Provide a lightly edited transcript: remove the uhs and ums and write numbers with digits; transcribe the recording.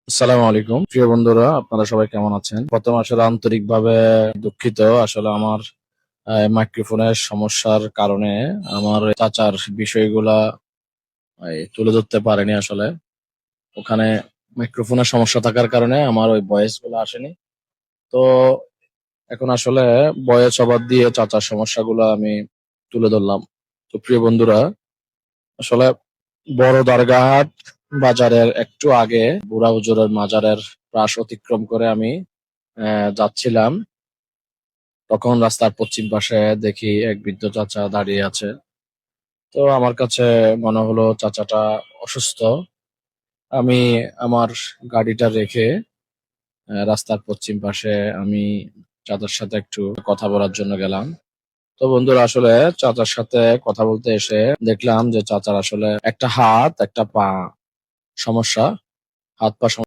আসসালামু আলাইকুম প্রিয় বন্ধুরা, আপনারা সবাই কেমন আছেন? প্রথমে আসলে আন্তরিকভাবে দুঃখিত। আসলে আমার মাইক্রোফোনের সমস্যার কারণে আমার চাচার বিষয়গুলা তুলে ধরতে পারেনি। আসলে ওখানে মাইক্রোফোনের সমস্যা থাকার কারণে আমার ওই ভয়েস গুলো আসেনি। তো এখন আসলে ভয়েস ওভার দিয়ে চাচার সমস্যাগুলো আমি তুলে ধরলাম। তো প্রিয় বন্ধুরা, আসলে বড় দরগাহাট বাজারের একটু আগে বুড়া হুজুরের মাজারের পাশ অতিক্রম করে আমি যাচ্ছিলাম। তখন রাস্তার পশ্চিম পাশে দেখি এক বৃদ্ধ চাচা দাঁড়িয়ে আছে। তো আমার কাছে মনে হলো চাচাটা অসুস্থ। আমি আমার গাড়িটা রেখে রাস্তার পশ্চিম পাশে আমি চাচার সাথে একটু কথা বলার জন্য গেলাম। তো বন্ধুরা, আসলে চাচার সাথে কথা বলতে এসে দেখলাম যে চাচার আসলে একটা হাত একটা পা সমস্যা, হাত পা